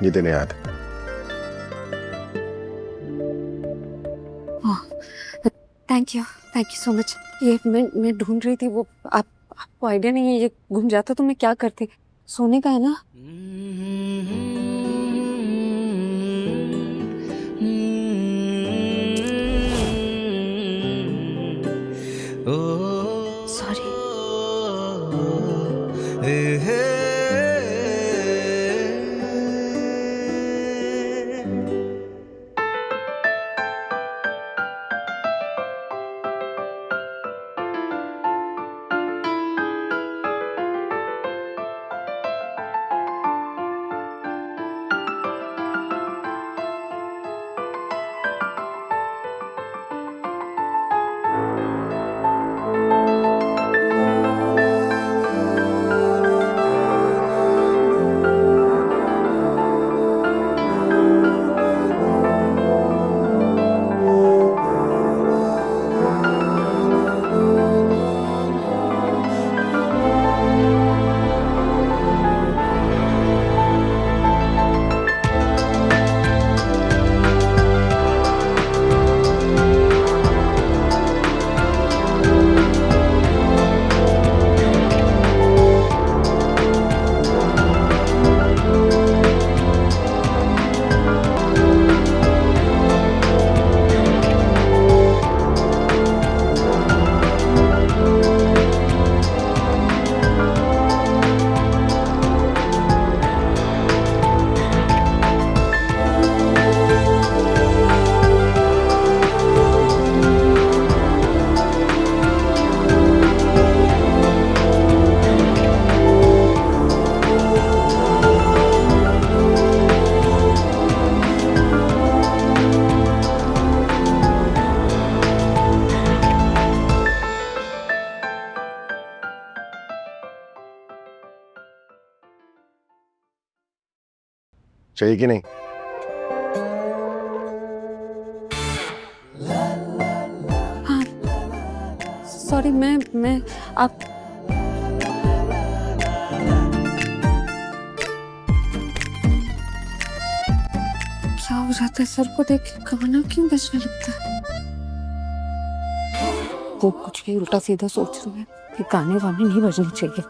ये दिन याद है। Thank you so much. ये मैं ढूंढ रही थी वो, आपको आइडिया नहीं है ये गुम जाता तो मैं क्या करती। सोने का है ना? सॉरी। चाहिए कि नहीं? हाँ सॉरी, मैं आप क्या हो जाता है सर को देख के? गाना क्यों बजने लगता है? वो कुछ भी उल्टा सीधा सोच रहे हैं कि गाने वाने नहीं बजने चाहिए।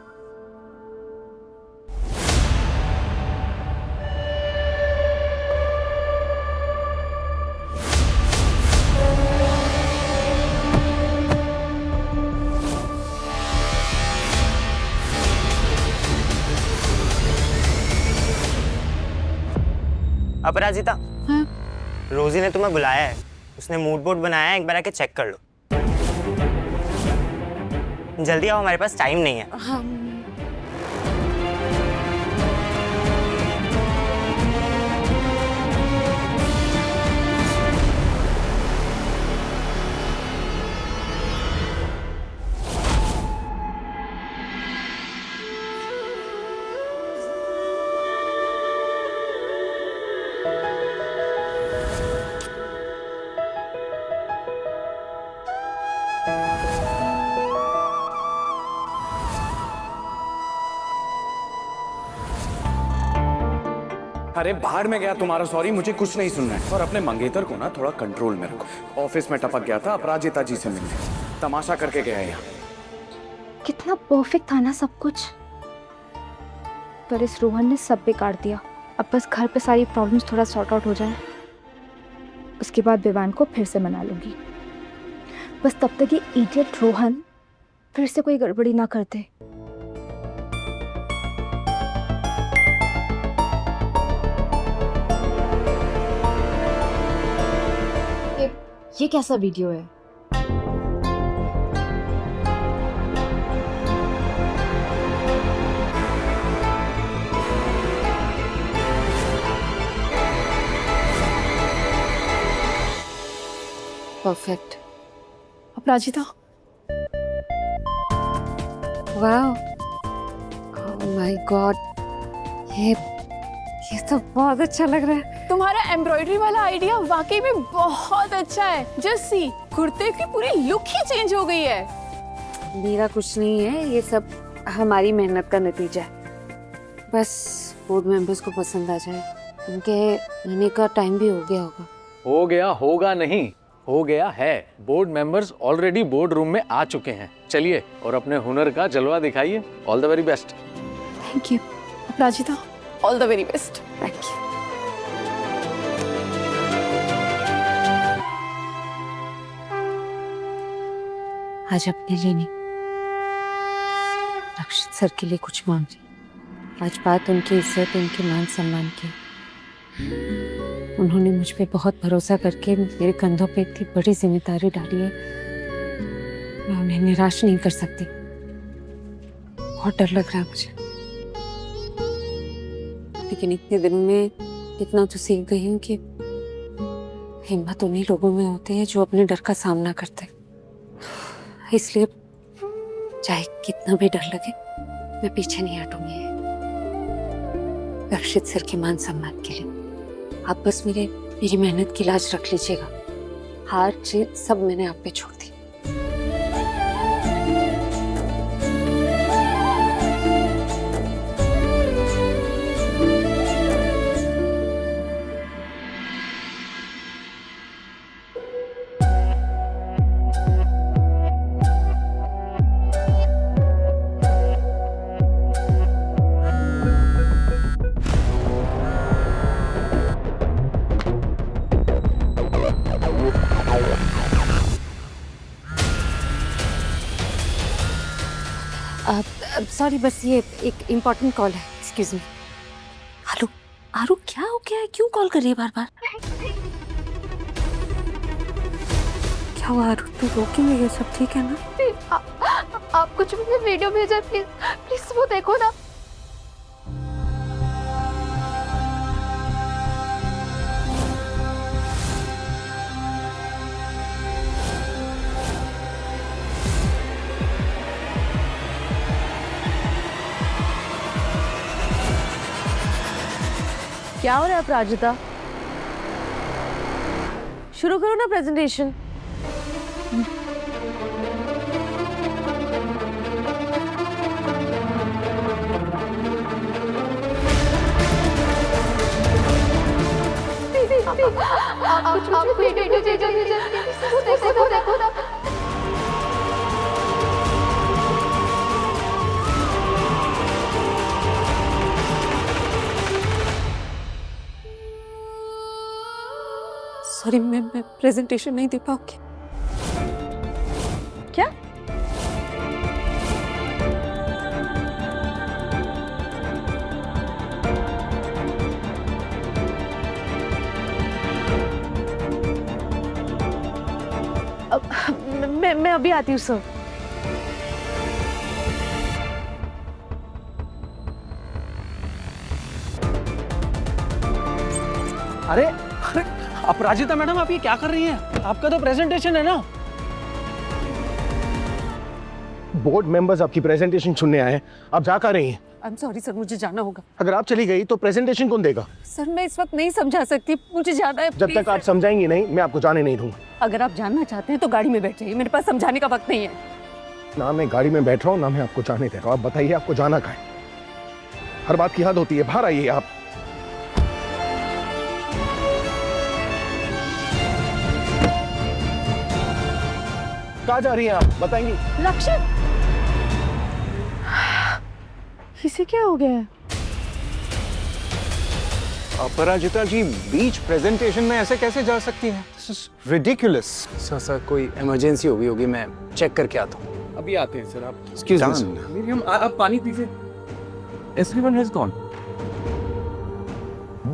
अपराजिता, हाँ रोजी ने तुम्हें बुलाया है। उसने मूड बोर्ड बनाया है, एक बार आके चेक कर लो। जल्दी आओ, हमारे पास टाइम नहीं है। हाँ। अरे बाहर में गया तुम्हारा सॉरी, मुझे कुछ नहीं सुनना है। और अपने मंगेतर को ना थोड़ा कंट्रोल में रखो। ऑफिस में टपक गया था अपराजिता जी से मिलने, तमाशा करके गया है यहाँ। कितना परफेक्ट था ना सब कुछ, पर इस रोहन ने सब बिगाड़ दिया। अब बस घर पे सारी प्रॉब्लम्स थोड़ा सॉर्ट आउट हो जाए, उसके बाद विवान को फिर से मना लूंगी। बस तब तक ये इडियट रोहन फिर से कोई गड़बड़ी ना करते। ये कैसा वीडियो है? परफेक्ट। अपराजिता, वाह, ओह माय गॉड, ये तो बहुत अच्छा लग रहा है। तुम्हारा एम्ब्रॉयडरी वाला आइडिया वाकई में बहुत अच्छा है। जस्ट सी, कुर्ते की पूरी लुक ही चेंज हो गई है। मेरा कुछ नहीं है, ये सब हमारी मेहनत का नतीजा है। बस बोर्ड मेंबर्स को पसंद आ जाए। उनके आने का टाइम भी हो गया होगा। हो गया होगा नहीं, हो गया है। Board members already board room में आ चुके हैं। चलिए और अपने हुनर का जलवा दिखाइए। All the very best. Thank you Aparajita, all the very best. Thank you. आज अपने लिए नहीं, रक्षित सर के लिए कुछ मांग रही। आज बात उनकी इज्जत, उनके मान सम्मान की। उन्होंने मुझ पे बहुत भरोसा करके मेरे कंधों पे इतनी बड़ी जिम्मेदारी डाली है, मैं उन्हें निराश नहीं कर सकती। बहुत डर लग रहा है मुझे, लेकिन इतने दिनों में इतना तो सीख गई हूँ कि हिम्मत उन्हीं लोगों में होती है जो अपने डर का सामना करते हैं। इसलिए चाहे कितना भी डर लगे, मैं पीछे नहीं हटूंगी रक्षित सर के मान सम्मान के लिए। आप बस मेरी मेहनत की लाज रख लीजिएगा। हार जीत सब मैंने आप पे छोड़ दी। सॉरी, बस ये एक इम्पोर्टेंट कॉल है। Excuse me. हेलो आरू, क्या हो गया है? क्यों कॉल कर रही है बार बार? क्या हुआ आरू? तू रो क्यों रही है? सब ठीक है ना? आप कुछ मुझे वीडियो भेजा, प्लीज प्लीज वो देखो ना। क्या हो रहा है अपराजिता? शुरू करो ना प्रेजेंटेशन। आप वीडियो देखो ना। सॉरी, मैं प्रेजेंटेशन नहीं दे पाऊंगी। क्या? मैं अभी आती हूँ सर। अरे अरे अपराजिता मैडम, आप ये क्या कर रही हैं? आपका तो प्रेजेंटेशन है ना। बोर्ड मेंबर्स आपकी प्रेजेंटेशन सुनने आए हैं, आप जा कर रही हैं? आई एम सॉरी सर, मुझे जाना होगा। अगर आप चली गई तो प्रेजेंटेशन कौन देगा? सर मैं इस वक्त नहीं समझा सकती, मुझे जाना है। जब please, तक आप समझाएंगी नहीं, मैं आपको जाने नहीं दूंगा। अगर आप जानना चाहते हैं तो गाड़ी में बैठ जाइए, मेरे पास समझाने का वक्त नहीं है। ना मैं गाड़ी में बैठ रहा हूँ, ना मैं आपको जाने दे रहा हूँ। आप बताइए आपको जाना कहाँ है? हर बात की हद होती है, बाहर आइए आप। कहाँ जा रही हैं आप? बताएंगी? लक्ष्य, इसे क्या हो गया है? अपराजिता जी बीच प्रेजेंटेशन में ऐसे कैसे जा सकती हैं? This is ridiculous. सर कोई इमरजेंसी हो गई होगी, मैं चेक करके आता हूँ। अभी आते हैं सर। आप एक्सक्यूज मी Done. मीरियम, आप पानी पीजिए। Everyone has gone.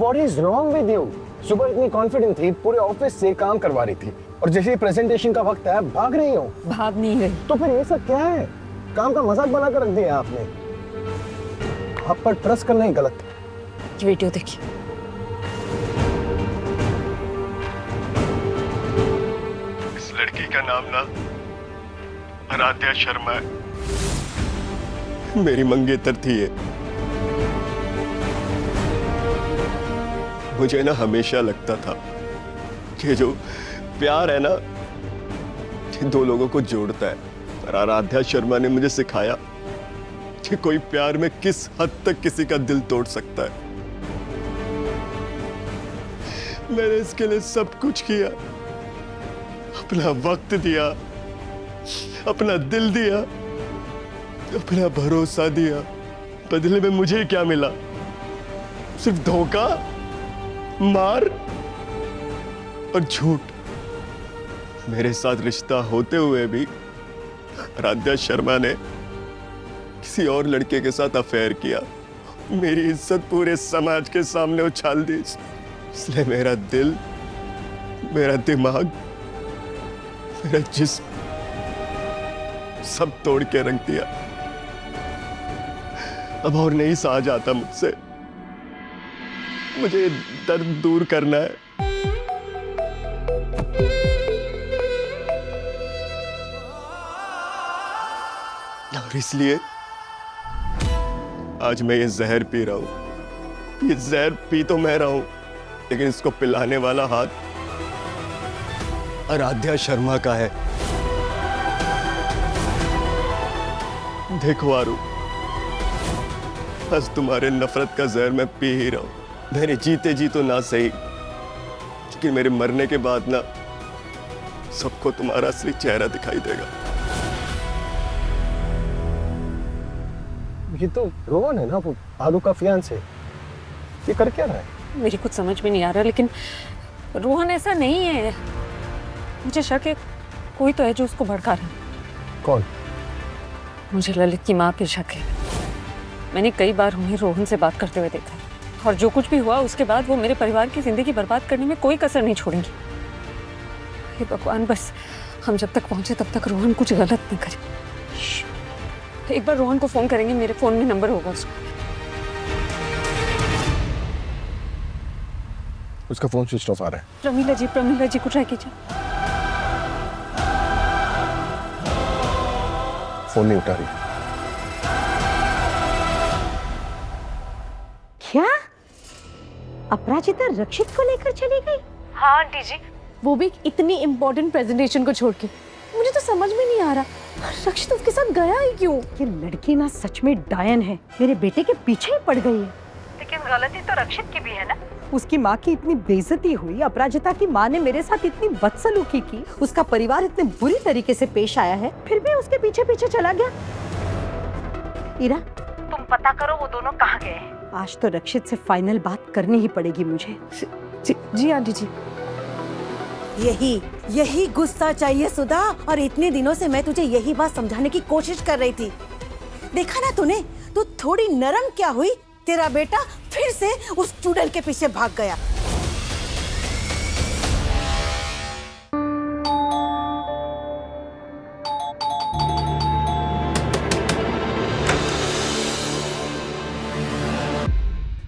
What is wrong with you? सुबह इतनी कॉन्फिडेंट थी, पूरे ऑफिस से काम करवा रही थी, और जैसे ही प्रेजेंटेशन का वक्त है भाग रही हो। भाग नहीं रही। तो फिर ये सब क्या है? काम का मजाक बना कर रख दिया आपने। आप पर ट्रस्ट करना ही गलत है। वीडियो देखिए। इस लड़की का नाम ना आराध्या शर्मा है, मेरी मंगेतर थी ये। मुझे ना हमेशा लगता था कि जो प्यार है ना, ये दो लोगों को जोड़ता है। और आराध्या शर्मा ने मुझे सिखाया कि कोई प्यार में किस हद तक किसी का दिल तोड़ सकता है। मैंने इसके लिए सब कुछ किया, अपना वक्त दिया, अपना दिल दिया, अपना भरोसा दिया। बदले में मुझे क्या मिला? सिर्फ धोखा, मार और झूठ। मेरे साथ रिश्ता होते हुए भी आराध्या शर्मा ने किसी और लड़के के साथ अफेयर किया। मेरी इज्जत पूरे समाज के सामने उछाल दी। इसलिए मेरा दिल, मेरा दिमाग, मेरा जिस्म सब तोड़ के रख दिया। अब और नहीं सहा जाता मुझसे। मुझे दर्द दूर करना है। और इसलिए आज मैं ये जहर पी रहा हूं। ये जहर पी तो मैं रहा हूं, लेकिन इसको पिलाने वाला हाथ आराध्या शर्मा का है। देखो आरू, बस तुम्हारे नफरत का जहर मैं पी ही रहा हूं। मेरे जीते जी तो ना सही, लेकिन मेरे मरने के बाद ना सबको तुम्हारा असली चेहरा दिखाई देगा। ये तो रोहन है ना, वो आरू का फियांसे। ये कर क्या रहा है? मेरी कुछ समझ में नहीं आ रहा, लेकिन रोहन ऐसा नहीं है। मुझे शक है कोई तो है जो उसको भड़का रहा है। कौन? मुझे ललित की माँ पे शक है। मैंने कई बार उन्हें रोहन से बात करते हुए देखा, और जो कुछ भी हुआ उसके बाद वो मेरे परिवार की जिंदगी बर्बाद करने में कोई कसर नहीं छोड़ेंगी। हे भगवान, बस हम जब तक पहुंचे तब तक रोहन कुछ गलत न करे। एक बार रोहन को फोन करेंगे, मेरे फोन में नंबर होगा उसका फोन स्विच ऑफ आ रहा है। प्रमीला जी को ट्राई कीजिए। फोन नहीं उठा रही। क्या अपराजिता रक्षित को लेकर चली गई? हाँ आंटी जी, वो भी इतनी इम्पोर्टेंट प्रेजेंटेशन को छोड़ के। मुझे तो समझ में नहीं आ रहा रक्षित उसके साथ गया ही क्यों। ये लड़की ना सच में डायन है, मेरे बेटे के पीछे ही पड़ गई है। लेकिन गलती तो रक्षित की भी है ना। उसकी माँ की इतनी बेइज्जती हुई, अपराजिता की माँ ने मेरे साथ इतनी बदसलूकी की, उसका परिवार इतने बुरी तरीके से पेश आया है, फिर भी उसके पीछे पीछे चला गया। इरा, तुम पता करो वो दोनों कहाँ गए हैं। आज तो रक्षित से फाइनल बात करनी ही पड़ेगी मुझे। जी आंटी जी। यही गुस्सा चाहिए सुधा, और इतने दिनों से मैं तुझे यही बात समझाने की कोशिश कर रही थी। देखा ना तूने, तू थोड़ी नरम क्या हुई, तेरा बेटा फिर से उस चुड़ैल के पीछे भाग गया।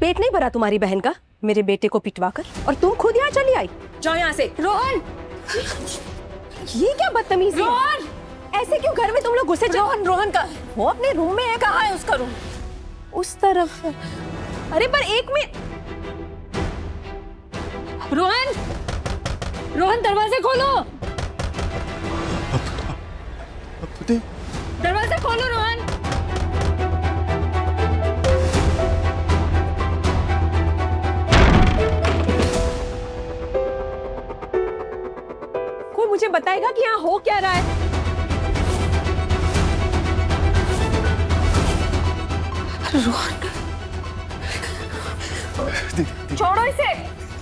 पेट नहीं भरा तुम्हारी बहन का मेरे बेटे को पिटवाकर, और तुम खुद यहाँ चली आई। जाओ यहाँ से। रोहन, ये क्या बदतमीजी है? रोहन, ऐसे क्यों घर में तुम लोग घुसे? रोहन का वो अपने रूम में है। कहाँ है उसका रूम? उस तरफ है। अरे पर एक मिनट। रोहन दरवाजे खोलो। दरवाजा खोलो रोहन। कोई मुझे बताएगा कि यहाँ हो क्या रहा है? रोहन, छोड़ो इसे,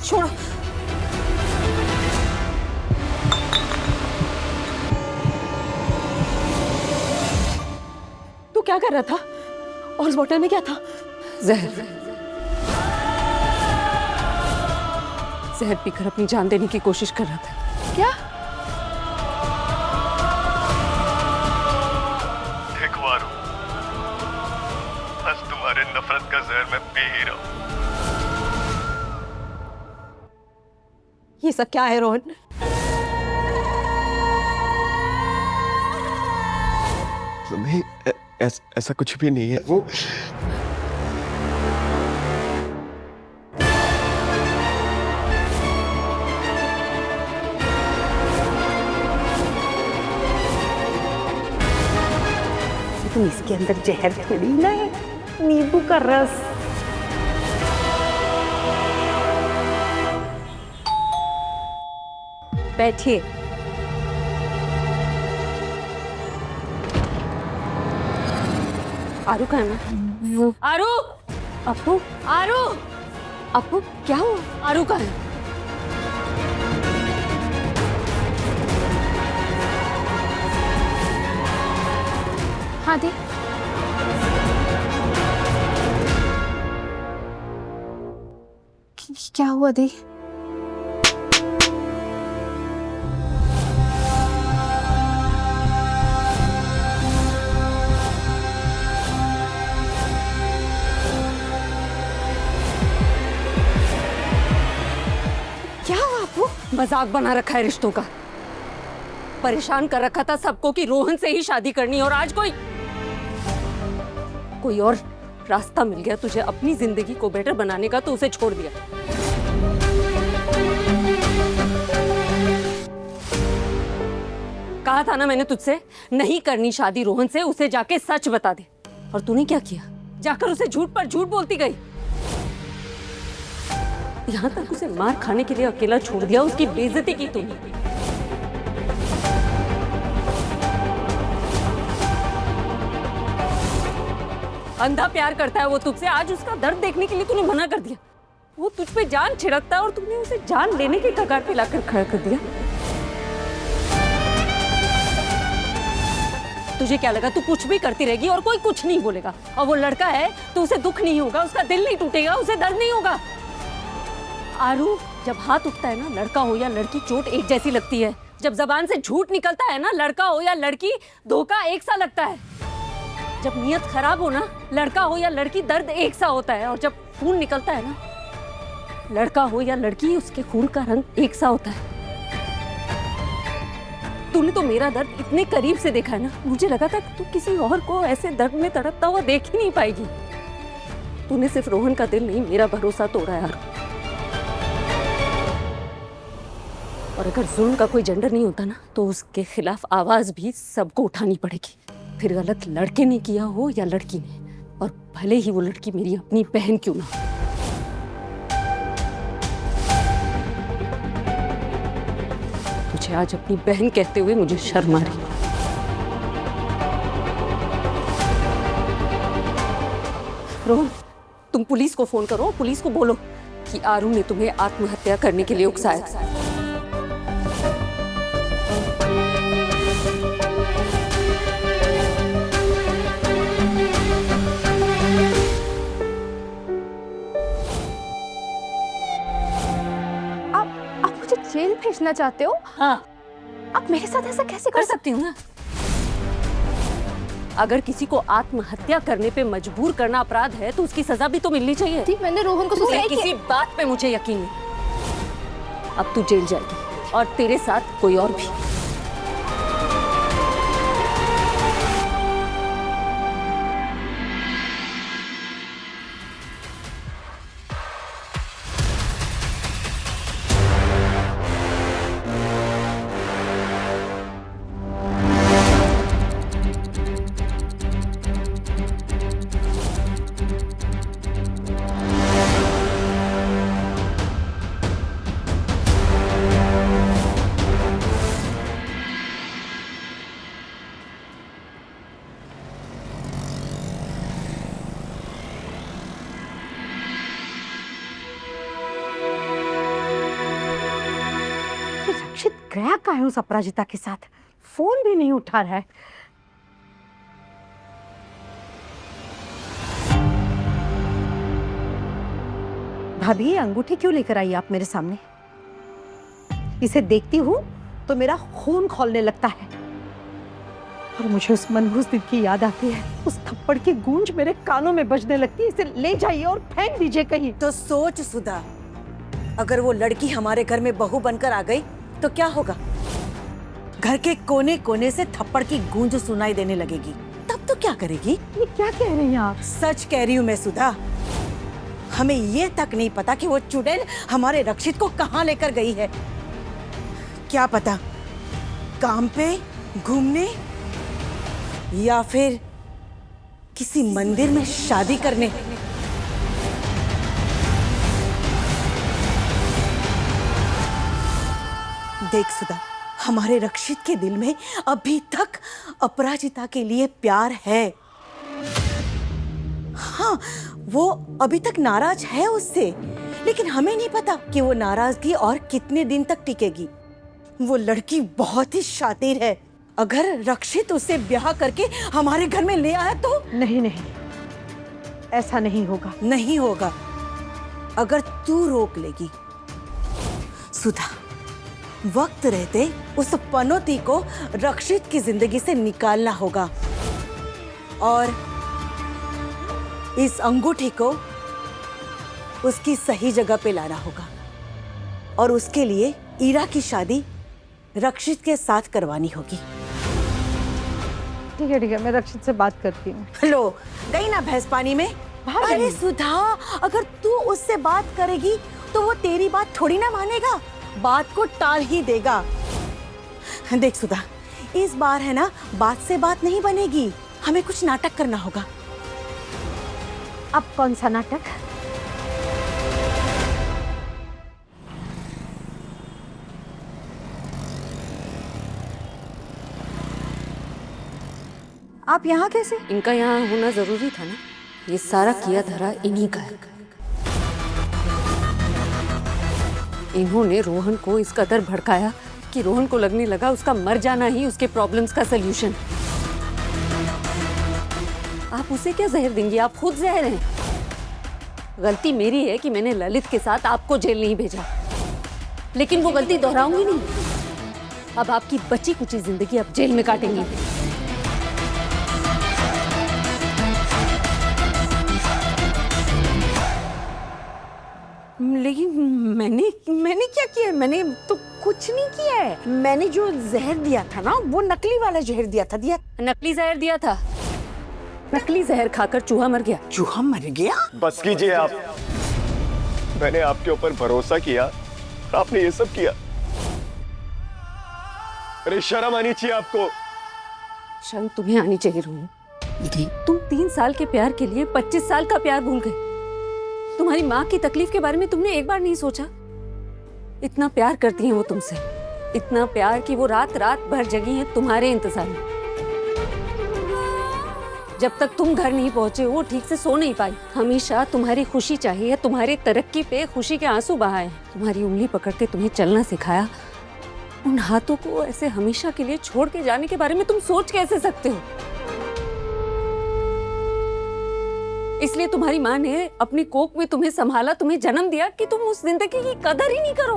छोड़ो। तू क्या कर रहा था? और उस बोतल में क्या था? जहर पीकर अपनी जान देने की कोशिश कर रहा था। क्या? देखो आरू, बस तुम्हारे नफरत का जहर मैं पी ही रहा हूं। ये सब क्या है रोहन? नहीं, ऐसा कुछ भी नहीं है। वो लेकिन इसके अंदर जहर थोड़ी ना है, नींबू का रस। बैठिए। आरू कहाँ है? आरू, अपू, आरू, अपू क्या हुआ? आरू कहाँ है? हाँ दी। क्या हुआ दी? क्या हुआ आपको? मजाक बना रखा है रिश्तों का। परेशान कर रखा था सबको कि रोहन से ही शादी करनी, और आज कोई और रास्ता मिल गया तुझे अपनी जिंदगी को बेटर बनाने का, तो उसे छोड़ दिया। कहा था ना मैंने तुझसे, नहीं करनी शादी रोहन से, उसे जाके सच बता दे। और तूने क्या किया? जाकर उसे झूठ पर झूठ बोलती गई। यहां तक उसे मार खाने के लिए अकेला छोड़ दिया, उसकी बेइज्जती की तूने। अंधा प्यार करता है वो तुझसे, आज उसका दर्द देखने के लिए तूने मना कर दिया। वो तुझ पे जान छिड़कता है और तूने उसे जान लेने के कगार पे लाकर खड़ा कर दिया। तुझे क्या लगा तू कुछ भी करती रहेगी और कोई कुछ नहीं बोलेगा? और वो लड़का है तो उसे दुख नहीं होगा, उसका दिल नहीं टूटेगा, उसे दर्द नहीं होगा। आरू, जब हाथ उठता है ना, लड़का हो या लड़की, चोट एक जैसी लगती है। जब जबान से झूठ निकलता है ना, लड़का हो या लड़की, धोखा एक सा लगता है। जब नीयत खराब हो ना, लड़का हो या लड़की, दर्द एक सा होता है। और जब खून निकलता है ना, लड़का हो या लड़की, उसके खून का रंग एक सा होता है। तूने तो मेरा दर्द इतने करीब से देखा है ना, मुझे लगा था कि तू किसी और को ऐसे दर्द में तड़पता हुआ देख ही नहीं पाएगी। तूने सिर्फ रोहन का दिल नहीं, मेरा भरोसा तोड़ा है आरू। और अगर जुल्म का कोई जेंडर नहीं होता ना, तो उसके खिलाफ आवाज भी सबको उठानी पड़ेगी। फिर गलत लड़के ने किया हो या लड़की ने, और भले ही वो लड़की मेरी अपनी बहन क्यों ना हो। तुझे आज अपनी बहन कहते हुए मुझे शर्म आ रही है। रोहन, तुम पुलिस को फोन करो, पुलिस को बोलो कि आरू ने तुम्हें आत्महत्या करने के लिए उकसाया। जेल भेजना चाहते हो? हाँ। आप मेरे साथ ऐसा कैसे कर सकती हूँ ना? अगर किसी को आत्महत्या करने पे मजबूर करना अपराध है, तो उसकी सजा भी तो मिलनी चाहिए। ठीक, मैंने रोहन को किसी बात पे मुझे यकीन नहीं। अब तू जेल जाएगी, और तेरे साथ कोई और भी। रक्षित गया कहाँ है उस अपराजिता के साथ? फोन भी नहीं उठा रहा है। भाभी, ये अंगूठी क्यों लेकर आई आप मेरे सामने? इसे देखती हूँ तो मेरा खून खौलने लगता है, और मुझे उस मनहूस दिन की याद आती है। उस थप्पड़ की गूंज मेरे कानों में बजने लगती है। इसे ले जाइए और फेंक दीजिए कहीं। तो सोच सुधा, अगर वो लड़की हमारे घर में बहू बनकर आ गई तो क्या होगा? घर के कोने कोने से थप्पड़ की गूंज सुनाई देने लगेगी। तब तो क्या करेगी? ये क्या कह रही हैं आप? सच कह रही हूँ मैं सुधा। हमें ये तक नहीं पता कि वो चुड़ैल हमारे रक्षित को कहाँ लेकर गई है। क्या पता, काम पे, घूमने, या फिर किसी मंदिर में शादी करने। देख सुधा, हमारे रक्षित के दिल में अभी तक अपराजिता के लिए प्यार है। हाँ, वो अभी तक नाराज है उससे, लेकिन हमें नहीं पता कि वो नाराजगी और कितने दिन तक टिकेगी। वो लड़की बहुत ही शातिर है। अगर रक्षित उसे ब्याह करके हमारे घर में ले आया तो? नहीं नहीं, ऐसा नहीं होगा। नहीं होगा अगर तू रोक लेगी। सुधा, वक्त रहते उस पनौती को रक्षित की जिंदगी से निकालना होगा और इस अंगूठी को उसकी सही जगह पे लाना होगा और उसके लिए ईरा की शादी रक्षित के साथ करवानी होगी। ठीक है, मैं रक्षित से बात करती हूँ। लो, गई ना भैंस पानी में। अरे सुधा, अगर तू उससे बात करेगी तो वो तेरी बात थोड़ी ना मानेगा, बात को टाल ही देगा। देख सुधा, इस बार है ना, बात से बात नहीं बनेगी, हमें कुछ नाटक करना होगा। अब कौन सा नाटक? आप यहाँ कैसे? इनका यहाँ होना जरूरी था ना, ये सारा किया धरा इन्हीं का है। इन्होंने रोहन को इस कदर भड़काया कि रोहन को लगने लगा उसका मर जाना ही उसके प्रॉब्लम्स का सलूशन। आप उसे क्या जहर देंगी? आप खुद जहर हैं। गलती मेरी है कि मैंने ललित के साथ आपको जेल नहीं भेजा, लेकिन वो गलती दोहराऊंगी नहीं। अब आपकी बची कुची जिंदगी आप जेल में काटेंगी। लेकिन मैंने क्या किया? मैंने तो कुछ नहीं किया है। मैंने जो जहर दिया था ना, वो नकली वाला जहर दिया था। नकली जहर दिया था? नकली जहर खाकर चूहा मर गया। चूहा मर गया? बस कीजिए आप, मैंने आपके ऊपर भरोसा किया, आपने ये सब किया। अरे शर्म आनी चाहिए आपको। शर्म तुम्हें आनी चाहिए रोहन। तुम 3 साल के प्यार के लिए 25 साल का प्यार भूल गए। तुम्हारी माँ की तकलीफ के बारे में तुमने एक बार नहीं सोचा? इतना प्यार करती हैं वो तुमसे, इतना प्यार कि वो रात रात भर जगी हैं तुम्हारे इंतजार में। जब तक तुम घर नहीं पहुंचे वो ठीक से सो नहीं पाई। हमेशा तुम्हारी खुशी चाहिए, तुम्हारी तरक्की पे खुशी के आंसू बहाए। तुम्हारी उंगली पकड़ के तुम्हें चलना सिखाया। उन हाथों को ऐसे हमेशा के लिए छोड़ के जाने के बारे में तुम सोच कैसे सकते हो? इसलिए तुम्हारी माँ ने अपनी कोख में तुम्हें संभाला, तुम्हें जन्म दिया कि तुम उस जिंदगी की कदर ही नहीं करो।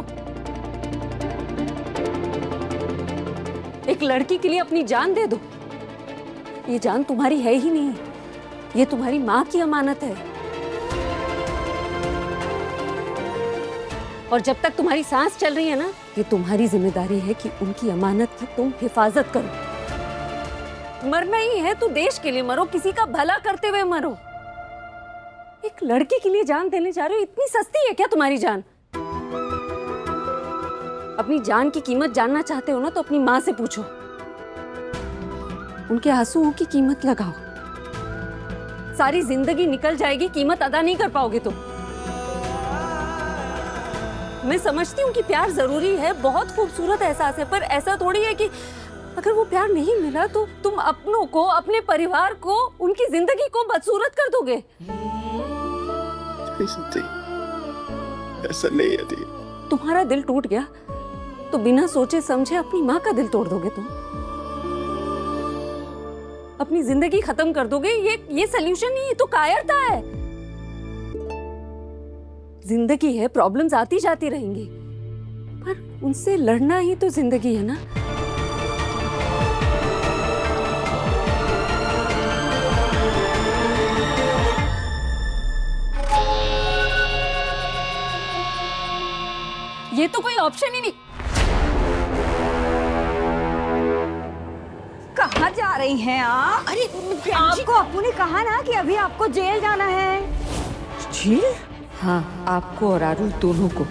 एक लड़की के लिए अपनी जान दे दो। ये जान तुम्हारी है ही नहीं, ये तुम्हारी माँ की अमानत है। और जब तक तुम्हारी सांस चल रही है ना, ये तुम्हारी जिम्मेदारी है कि उनकी अमानत की तुम हिफाजत करो। मरना ही है तो देश के लिए मरो, किसी का भला करते हुए मरो। एक लड़की के लिए जान देने जा रहे हो? इतनी सस्ती है क्या तुम्हारी जान? अपनी जान की कीमत जानना चाहते हो ना, तो अपनी माँ से पूछो। उनके आंसुओं की कीमत लगाओ। सारी जिंदगी निकल जाएगी, कीमत अदा नहीं कर पाओगे तुम। मैं समझती हूँ कि प्यार जरूरी है, बहुत खूबसूरत एहसास है, पर ऐसा थोड़ी है कि अगर वो प्यार नहीं मिला तो तुम अपनों को, अपने परिवार को, उनकी जिंदगी को बदसूरत कर दोगे। ऐसा नहीं है दी। तुम्हारा दिल टूट गया तो बिना सोचे समझे अपनी माँ का दिल तोड़ दोगे तुम। अपनी जिंदगी खत्म कर दोगे। ये सल्यूशन नहीं, ये तो कायरता है। जिंदगी है, प्रॉब्लम्स आती जाती रहेंगी, पर उनसे लड़ना ही तो जिंदगी है ना। ये तो कोई ऑप्शन ही नहीं। कहाँ जा रही हैं आप? अरे आपको अप्पू ने कहा ना कि अभी आपको जेल जाना है। जेल? हाँ, आपको और आरू दोनों को।